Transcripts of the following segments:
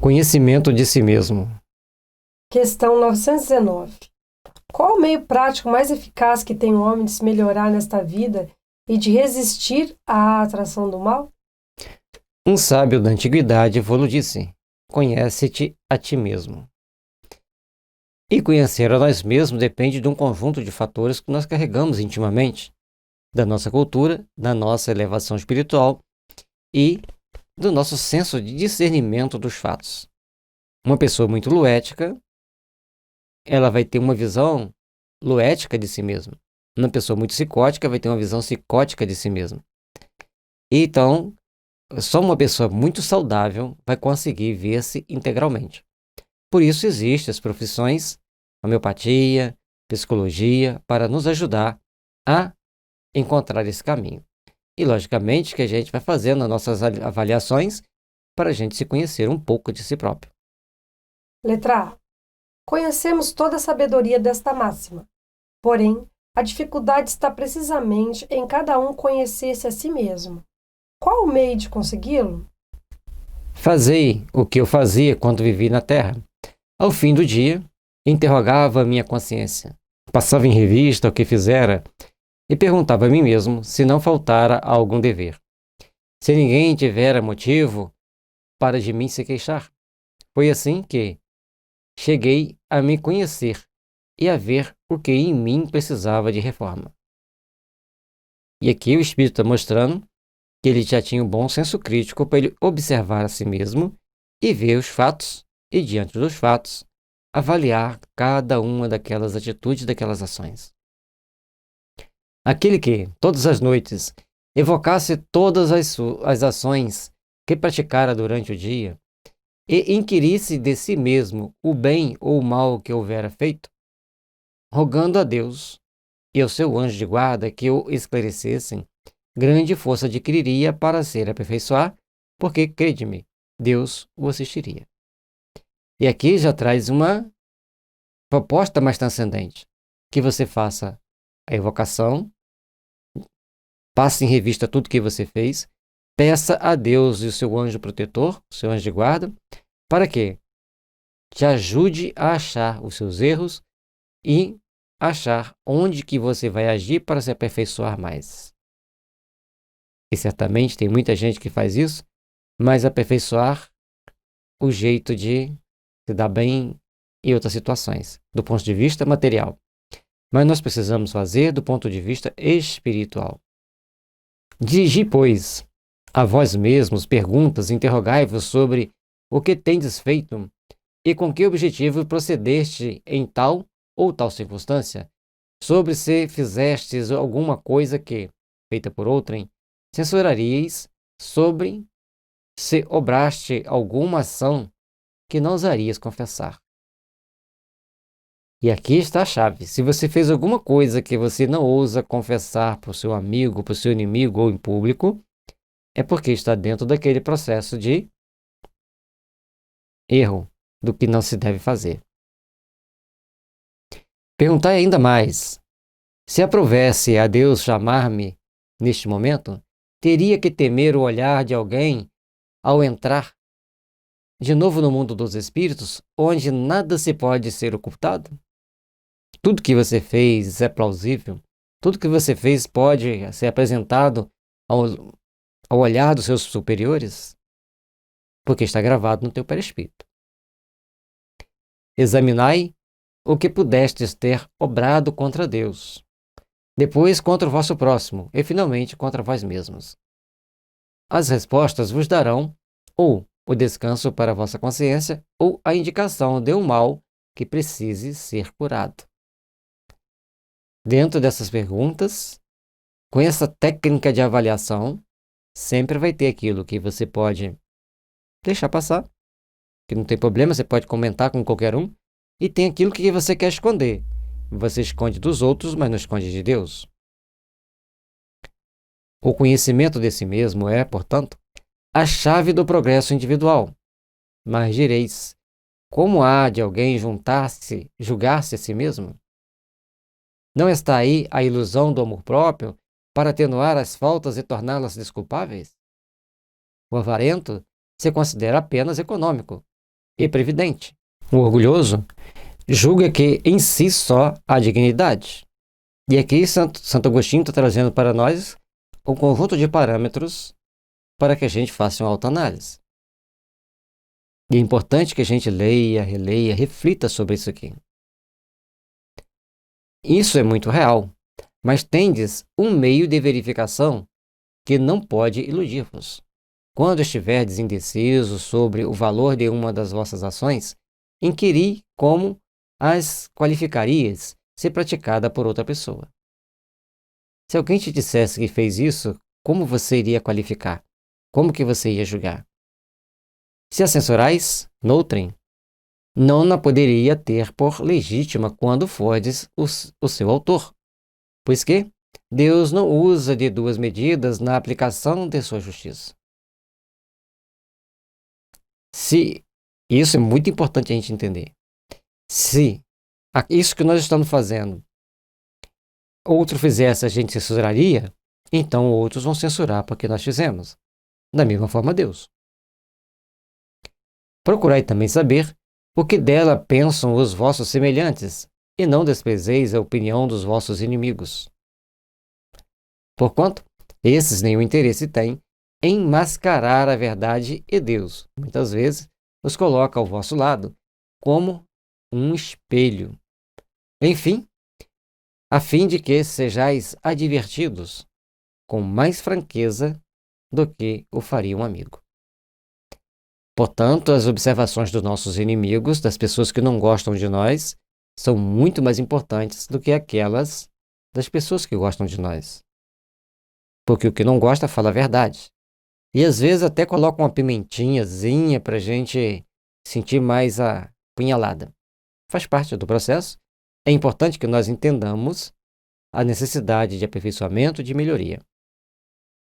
Conhecimento de si mesmo. Questão 919. Qual o meio prático mais eficaz que tem o homem de se melhorar nesta vida e de resistir à atração do mal? Um sábio da antiguidade falou disse: conhece-te a ti mesmo. E conhecer a nós mesmos depende de um conjunto de fatores que nós carregamos intimamente, da nossa cultura, da nossa elevação espiritual e do nosso senso de discernimento dos fatos. Uma pessoa muito luética, ela vai ter uma visão luética de si mesma. Uma pessoa muito psicótica vai ter uma visão psicótica de si mesma. Então, só uma pessoa muito saudável vai conseguir ver-se integralmente. Por isso existem as profissões, homeopatia, psicologia, para nos ajudar a encontrar esse caminho. E, logicamente, que a gente vai fazendo as nossas avaliações para a gente se conhecer um pouco de si próprio. Letra A. Conhecemos toda a sabedoria desta máxima. Porém, a dificuldade está precisamente em cada um conhecer-se a si mesmo. Qual o meio de consegui-lo? Fazei o que eu fazia quando vivi na Terra. Ao fim do dia, interrogava a minha consciência. Passava em revista o que fizera e perguntava a mim mesmo se não faltara algum dever. Se ninguém tivera motivo para de mim se queixar. Foi assim que cheguei a me conhecer e a ver o que em mim precisava de reforma. E aqui o Espírito está mostrando que ele já tinha um bom senso crítico para ele observar a si mesmo e ver os fatos e, diante dos fatos, avaliar cada uma daquelas atitudes, daquelas ações. Aquele que, todas as noites, evocasse todas as ações que praticara durante o dia e inquirisse de si mesmo o bem ou o mal que houvera feito, rogando a Deus e ao seu anjo de guarda que o esclarecessem, grande força adquiriria para se aperfeiçoar, porque, crede-me, Deus o assistiria. E aqui já traz uma proposta mais transcendente, que você faça a evocação, passe em revista tudo que você fez, peça a Deus e o seu anjo protetor, o seu anjo de guarda, para que te ajude a achar os seus erros e achar onde que você vai agir para se aperfeiçoar mais. E certamente tem muita gente que faz isso, mas aperfeiçoar o jeito de se dar bem em outras situações, do ponto de vista material. Mas nós precisamos fazer do ponto de vista espiritual. Dirigi, pois, a vós mesmos perguntas, interrogai-vos sobre o que tendes feito e com que objetivo procedeste em tal ou tal circunstância, sobre se fizestes alguma coisa que, feita por outrem, censuraríeis, sobre se obraste alguma ação que não ousarias confessar. E aqui está a chave. Se você fez alguma coisa que você não ousa confessar para o seu amigo, para o seu inimigo ou em público, é porque está dentro daquele processo de erro, do que não se deve fazer. Perguntai ainda mais. Se aprovesse a Deus chamar-me neste momento, teria que temer o olhar de alguém ao entrar de novo no mundo dos espíritos, onde nada se pode ser ocultado? Tudo que você fez é plausível. Tudo que você fez pode ser apresentado ao olhar dos seus superiores, porque está gravado no teu perispírito. Examinai o que pudestes ter obrado contra Deus, depois contra o vosso próximo e finalmente contra vós mesmos. As respostas vos darão ou o descanso para a vossa consciência ou a indicação de um mal que precise ser curado. Dentro dessas perguntas, com essa técnica de avaliação, sempre vai ter aquilo que você pode deixar passar, que não tem problema, você pode comentar com qualquer um, e tem aquilo que você quer esconder. Você esconde dos outros, mas não esconde de Deus. O conhecimento de si mesmo é, portanto, a chave do progresso individual. Mas direis, como há de alguém julgar-se a si mesmo? Não está aí a ilusão do amor próprio para atenuar as faltas e torná-las desculpáveis? O avarento se considera apenas econômico, e previdente. O orgulhoso julga que em si só há dignidade. E aqui Santo Agostinho está trazendo para nós um conjunto de parâmetros para que a gente faça uma autoanálise. E é importante que a gente leia, releia, reflita sobre isso aqui. Isso é muito real, mas tendes um meio de verificação que não pode iludir-vos. Quando estiverdes indeciso sobre o valor de uma das vossas ações, inquiri como as qualificarias se praticada por outra pessoa. Se alguém te dissesse que fez isso, como você iria qualificar? Como que você ia julgar? Se a censurais, noutrem, não na poderia ter por legítima quando fordes o seu autor, pois que Deus não usa de duas medidas na aplicação de sua justiça. Se isso é muito importante a gente entender. Se isso que nós estamos fazendo, outro fizesse, a gente censuraria, então outros vão censurar porque nós fizemos. Da mesma forma, Deus. Procurai também saber o que dela pensam os vossos semelhantes, e não desprezeis a opinião dos vossos inimigos. Porquanto, esses nenhum interesse têm em mascarar a verdade e Deus, muitas vezes, os coloca ao vosso lado, como um espelho. Enfim, a fim de que sejais advertidos com mais franqueza do que o faria um amigo. Portanto, as observações dos nossos inimigos, das pessoas que não gostam de nós, são muito mais importantes do que aquelas das pessoas que gostam de nós. Porque o que não gosta fala a verdade. E às vezes até coloca uma pimentinhazinha para a gente sentir mais a punhalada. Faz parte do processo. É importante que nós entendamos a necessidade de aperfeiçoamento e de melhoria.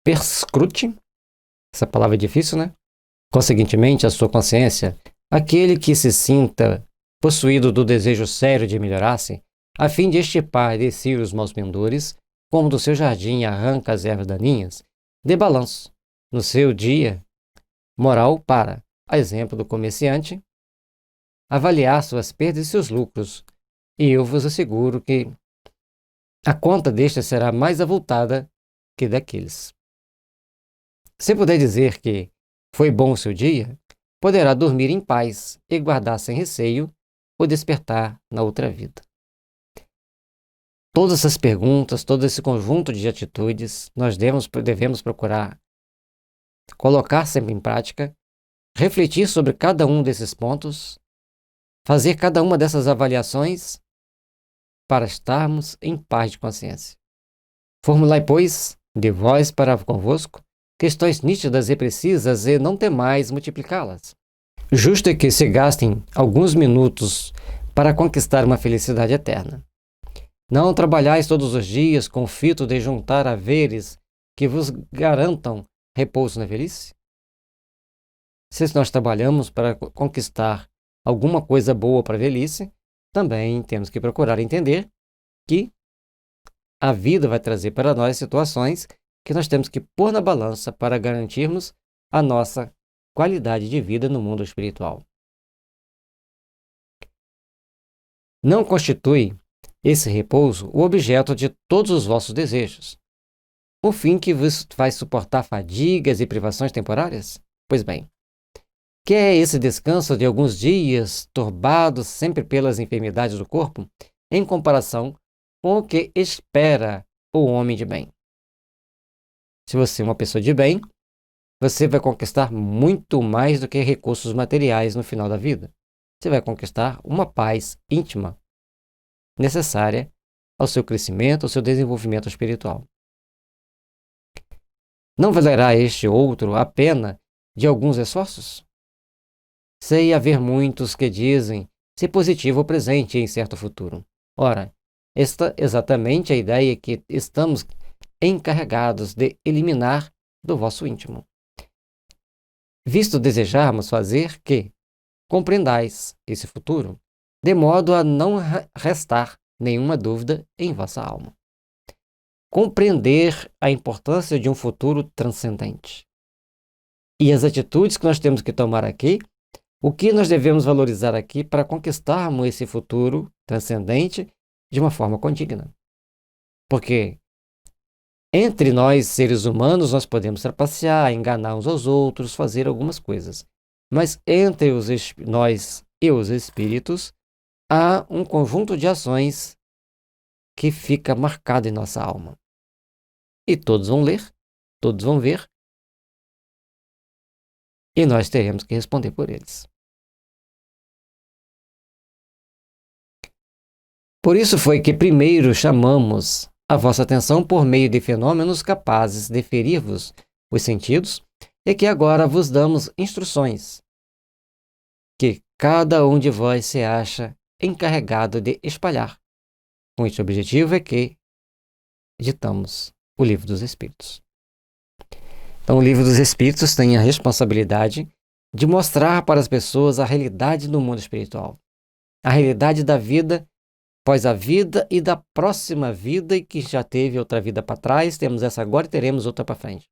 Perscrute, essa palavra é difícil, né? Conseguintemente, a sua consciência, aquele que se sinta possuído do desejo sério de melhorar-se, a fim de extirpar de si os maus pendores, como do seu jardim arranca as ervas daninhas, dê balanço no seu dia moral para, a exemplo do comerciante, avaliar suas perdas e seus lucros, e eu vos asseguro que a conta desta será mais avultada que daqueles. Se puder dizer que foi bom o seu dia, poderá dormir em paz e guardar sem receio o despertar na outra vida. Todas essas perguntas, todo esse conjunto de atitudes, nós devemos procurar colocar sempre em prática, refletir sobre cada um desses pontos, fazer cada uma dessas avaliações para estarmos em paz de consciência. Formulai, pois, de vós para convosco, questões nítidas e precisas e não temais multiplicá-las. Justo é que se gastem alguns minutos para conquistar uma felicidade eterna. Não trabalhais todos os dias com o fito de juntar haveres que vos garantam repouso na velhice? Se nós trabalhamos para conquistar alguma coisa boa para a velhice, também temos que procurar entender que a vida vai trazer para nós situações que nós temos que pôr na balança para garantirmos a nossa qualidade de vida no mundo espiritual. Não constitui esse repouso o objeto de todos os vossos desejos, o fim que vos faz suportar fadigas e privações temporárias? Pois bem, que é esse descanso de alguns dias, turbados sempre pelas enfermidades do corpo, em comparação com o que espera o homem de bem? Se você é uma pessoa de bem, você vai conquistar muito mais do que recursos materiais no final da vida. Você vai conquistar uma paz íntima necessária ao seu crescimento, ao seu desenvolvimento espiritual. Não valerá este outro a pena de alguns esforços? Sei haver muitos que dizem ser positivo ou presente em certo futuro. Ora, esta é exatamente a ideia que estamos encarregados de eliminar do vosso íntimo. Visto desejarmos fazer que compreendais esse futuro, de modo a não restar nenhuma dúvida em vossa alma. Compreender a importância de um futuro transcendente. E as atitudes que nós temos que tomar aqui O que nós devemos valorizar aqui para conquistarmos esse futuro transcendente de uma forma condigna? Porque entre nós, seres humanos, nós podemos trapacear, enganar uns aos outros, fazer algumas coisas. Mas entre nós e os espíritos, há um conjunto de ações que fica marcado em nossa alma. E todos vão ler, todos vão ver, e nós teremos que responder por eles. Por isso foi que primeiro chamamos a vossa atenção por meio de fenômenos capazes de ferir-vos os sentidos, e que agora vos damos instruções que cada um de vós se acha encarregado de espalhar. Com este objetivo é que ditamos o Livro dos Espíritos. Então, o Livro dos Espíritos tem a responsabilidade de mostrar para as pessoas a realidade do mundo espiritual, a realidade da vida após a vida e da próxima vida, e que já teve outra vida para trás, temos essa agora e teremos outra para frente.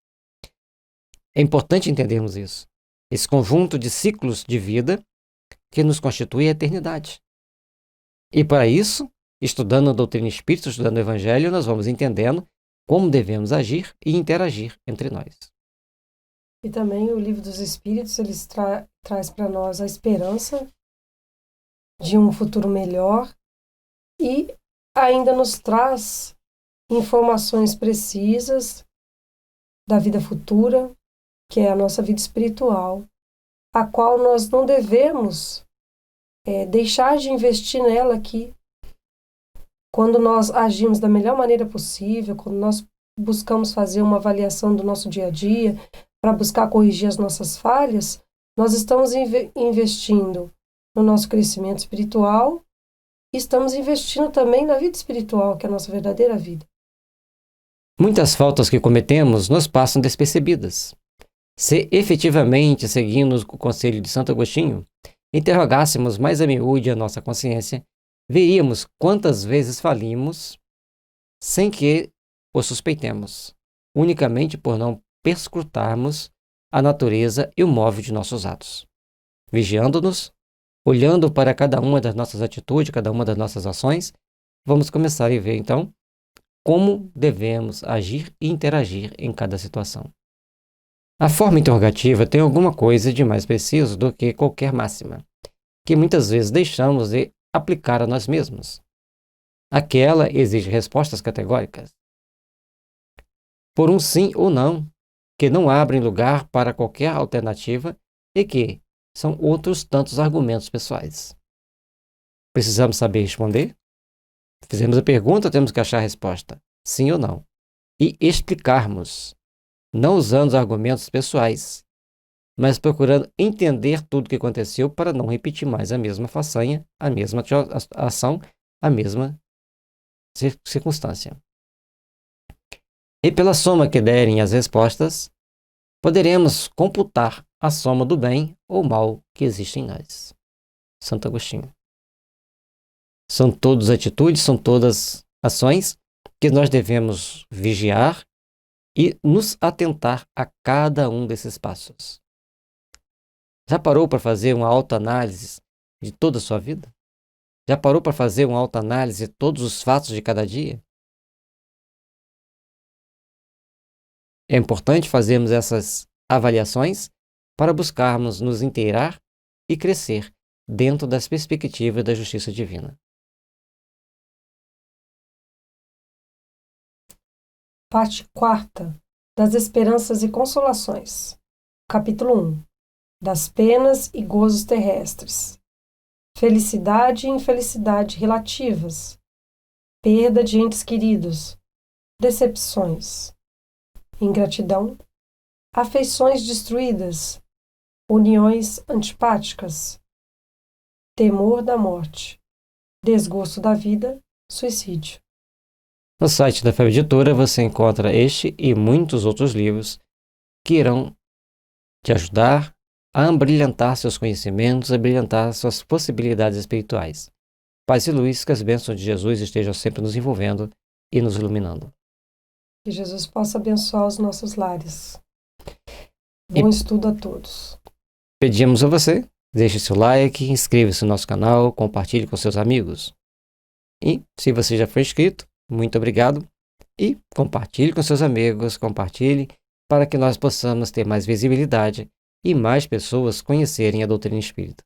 É importante entendermos isso. Esse conjunto de ciclos de vida que nos constitui a eternidade. E para isso, estudando a doutrina espírita, estudando o Evangelho, nós vamos entendendo como devemos agir e interagir entre nós. E também o Livro dos Espíritos, ele traz para nós a esperança de um futuro melhor e ainda nos traz informações precisas da vida futura, que é a nossa vida espiritual, a qual nós não devemos deixar de investir nela aqui. Quando nós agimos da melhor maneira possível, quando nós buscamos fazer uma avaliação do nosso dia a dia, para buscar corrigir as nossas falhas, nós estamos investindo no nosso crescimento espiritual e estamos investindo também na vida espiritual, que é a nossa verdadeira vida. Muitas faltas que cometemos nos passam despercebidas. Se efetivamente, seguindo o conselho de Santo Agostinho, interrogássemos mais a miúde a nossa consciência, veríamos quantas vezes falimos sem que o suspeitemos, unicamente por não perscrutarmos a natureza e o móvel de nossos atos. Vigiando-nos, olhando para cada uma das nossas atitudes, cada uma das nossas ações, vamos começar a ver, então, como devemos agir e interagir em cada situação. A forma interrogativa tem alguma coisa de mais preciso do que qualquer máxima, que muitas vezes deixamos de aplicar a nós mesmos. Aquela exige respostas categóricas, por um sim ou não, que não abrem lugar para qualquer alternativa e que são outros tantos argumentos pessoais. Precisamos saber responder? Fizemos a pergunta, temos que achar a resposta, sim ou não, e explicarmos, não usando os argumentos pessoais, mas procurando entender tudo o que aconteceu para não repetir mais a mesma façanha, a mesma ação, a mesma circunstância. E pela soma que derem as respostas, poderemos computar a soma do bem ou mal que existe em nós. Santo Agostinho. São todas atitudes, são todas ações que nós devemos vigiar e nos atentar a cada um desses passos. Já parou para fazer uma autoanálise de toda a sua vida? Já parou para fazer uma autoanálise de todos os fatos de cada dia? É importante fazermos essas avaliações para buscarmos nos inteirar e crescer dentro das perspectivas da justiça divina. Parte 4 das Esperanças e Consolações. Capítulo 1. Das penas e gozos terrestres. Felicidade e infelicidade relativas. Perda de entes queridos. Decepções. Ingratidão. Afeições destruídas. Uniões antipáticas. Temor da morte. Desgosto da vida. Suicídio. No site da FEB Editora você encontra este e muitos outros livros que irão te ajudar a brilhantar seus conhecimentos, a brilhantar suas possibilidades espirituais. Paz e luz, que as bênçãos de Jesus estejam sempre nos envolvendo e nos iluminando. Que Jesus possa abençoar os nossos lares. Bom estudo a todos. Pedimos a você, Deixe seu like, inscreva-se no nosso canal, compartilhe com seus amigos. E, se você já foi inscrito, muito obrigado. E compartilhe com seus amigos, compartilhe para que nós possamos ter mais visibilidade e mais pessoas conhecerem a doutrina espírita.